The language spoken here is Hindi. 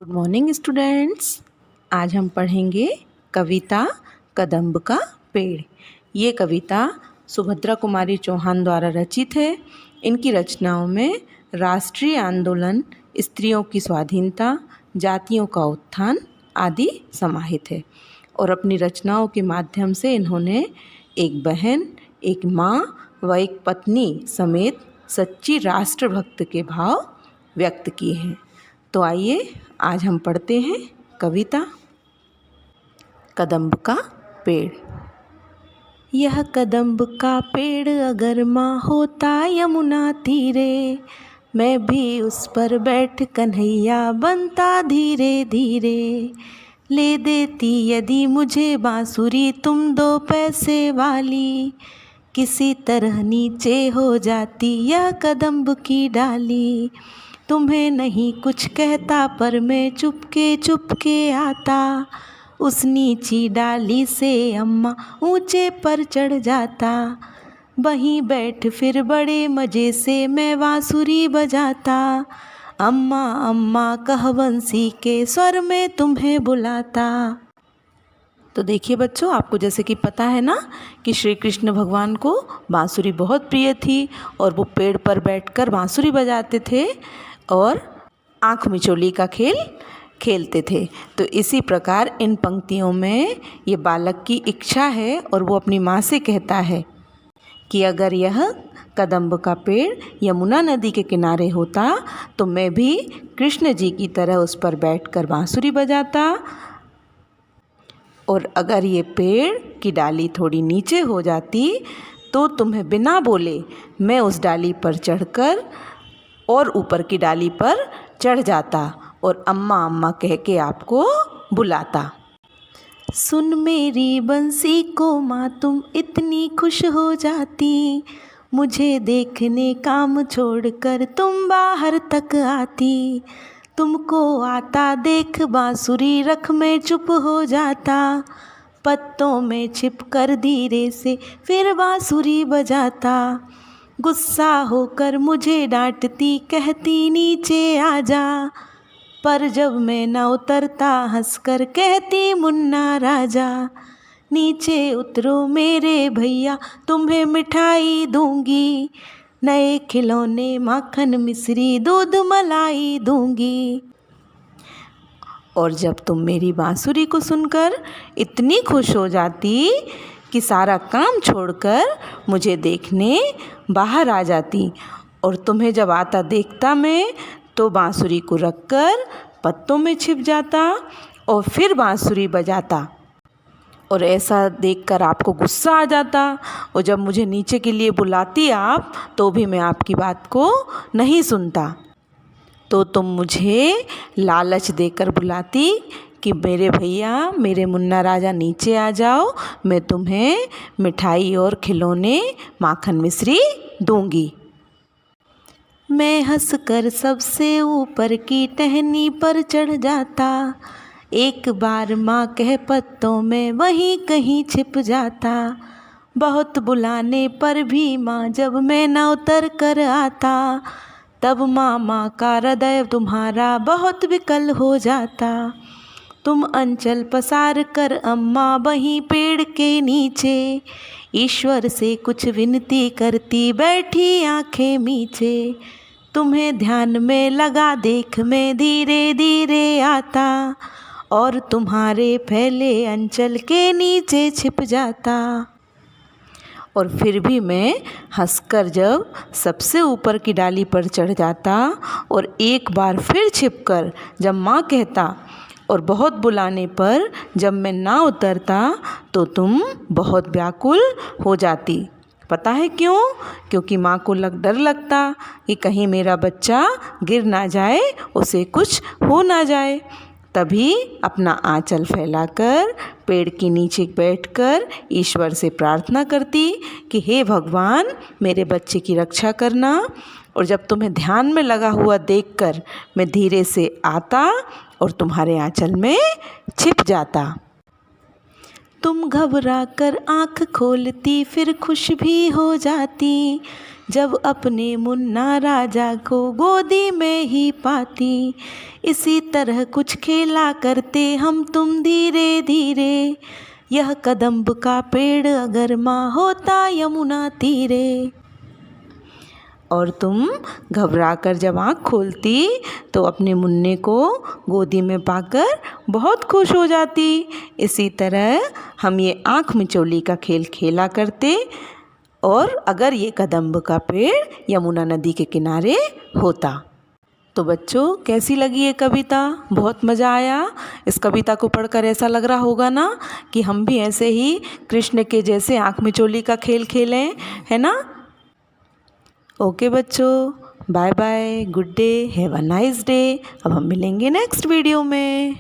Good morning students. आज हम पढ़ेंगे कविता कदम्ब का पेड़। ये कविता सुभद्रा कुमारी चौहान द्वारा रचित है। इनकी रचनाओं में राष्ट्रीय आंदोलन, स्त्रियों की स्वाधीनता, जातियों का उत्थान आदि समाहित है। और अपनी रचनाओं के माध्यम से इन्होंने एक बहन, एक माँ व एक पत्नी समेत सच्ची राष्ट्रभक्त के भाव व्यक्त किए हैं। तो आइए आज हम पढ़ते हैं कविता कदम्ब का पेड़। यह कदम्ब का पेड़ अगर माँ होता यमुना तीरे, मैं भी उस पर बैठ कन्हैया बनता धीरे धीरे। ले देती यदि मुझे बांसुरी तुम 2 पैसे वाली, किसी तरह नीचे हो जाती यह कदम्ब की डाली। तुम्हें नहीं कुछ कहता पर मैं चुपके आता, उस नीची डाली से अम्मा ऊंचे पर चढ़ जाता। वहीं बैठ फिर बड़े मज़े से मैं बांसुरी बजाता, अम्मा अम्मा कह बंसी के स्वर में तुम्हें बुलाता। तो देखिए बच्चों, आपको जैसे कि पता है ना कि श्री कृष्ण भगवान को बांसुरी बहुत प्रिय थी और वो पेड़ पर बैठकर बांसुरी बजाते थे और आँख मिचौली का खेल खेलते थे। तो इसी प्रकार इन पंक्तियों में ये बालक की इच्छा है और वो अपनी माँ से कहता है कि अगर यह कदम्ब का पेड़ यमुना नदी के किनारे होता तो मैं भी कृष्ण जी की तरह उस पर बैठकर बांसुरी बजाता, और अगर ये पेड़ की डाली थोड़ी नीचे हो जाती तो तुम्हें बिना बोले मैं उस डाली पर चढ़कर और ऊपर की डाली पर चढ़ जाता और अम्मा अम्मा कह के आपको बुलाता। सुन मेरी बंसी को माँ तुम इतनी खुश हो जाती, मुझे देखने काम छोड़कर तुम बाहर तक आती। तुमको आता देख बांसुरी रख में चुप हो जाता, पत्तों में छिपकर धीरे से फिर बांसुरी बजाता। गुस्सा होकर मुझे डांटती कहती नीचे आ जा, पर जब मैं न उतरता हंसकर कहती मुन्ना राजा। नीचे उतरो मेरे भैया तुम्हें मिठाई दूंगी, नए खिलौने माखन मिश्री दूध मलाई दूंगी। और जब तुम मेरी बांसुरी को सुनकर इतनी खुश हो जाती कि सारा काम छोड़कर मुझे देखने बाहर आ जाती, और तुम्हें जब आता देखता मैं तो बांसुरी को रखकर पत्तों में छिप जाता और फिर बांसुरी बजाता। और ऐसा देखकर आपको गुस्सा आ जाता, और जब मुझे नीचे के लिए बुलाती आप तो भी मैं आपकी बात को नहीं सुनता। तो तुम मुझे लालच देकर बुलाती कि मेरे भैया मेरे मुन्ना राजा नीचे आ जाओ, मैं तुम्हें मिठाई और खिलौने माखन मिश्री दूंगी। मैं हंसकर सबसे ऊपर की टहनी पर चढ़ जाता, एक बार माँ कह पत्तों में वहीं कहीं छिप जाता। बहुत बुलाने पर भी माँ जब मैं न उतर कर आता, तब मामा का हृदय तुम्हारा बहुत विकल हो जाता। तुम अंचल पसार कर अम्मा वहीं पेड़ के नीचे, ईश्वर से कुछ विनती करती बैठी आंखें मीचे। तुम्हें ध्यान में लगा देख मैं धीरे धीरे आता, और तुम्हारे फैले अंचल के नीचे छिप जाता। और फिर भी मैं हंसकर जब सबसे ऊपर की डाली पर चढ़ जाता और एक बार फिर छिपकर जब माँ कहता और बहुत बुलाने पर जब मैं ना उतरता तो तुम बहुत व्याकुल हो जाती। पता है क्यों? क्योंकि माँ को डर लगता कि कहीं मेरा बच्चा गिर ना जाए, उसे कुछ हो ना जाए। तभी अपना आंचल फैलाकर पेड़ के नीचे बैठकर ईश्वर से प्रार्थना करती कि हे भगवान मेरे बच्चे की रक्षा करना। और जब तुम्हें ध्यान में लगा हुआ देखकर मैं धीरे से आता और तुम्हारे आंचल में छिप जाता। तुम घबरा कर आँख खोलती फिर खुश भी हो जाती, जब अपने मुन्ना राजा को गोदी में ही पाती। इसी तरह कुछ खेला करते हम तुम धीरे धीरे, यह कदम्ब का पेड़ अगर माँ होता यमुना तीरे। और तुम घबरा कर जब आँख खोलती तो अपने मुन्ने को गोदी में पाकर बहुत खुश हो जाती। इसी तरह हम ये आँख मिचौली का खेल खेला करते, और अगर ये कदम्ब का पेड़ यमुना नदी के किनारे होता। तो बच्चों, कैसी लगी ये कविता? बहुत मज़ा आया। इस कविता को पढ़कर ऐसा लग रहा होगा ना कि हम भी ऐसे ही कृष्ण के जैसे आँख मिचौली का खेल खेलें, है ना? ओके बच्चों, bye bye, good day, have a nice day. अब हम मिलेंगे नेक्स्ट वीडियो में।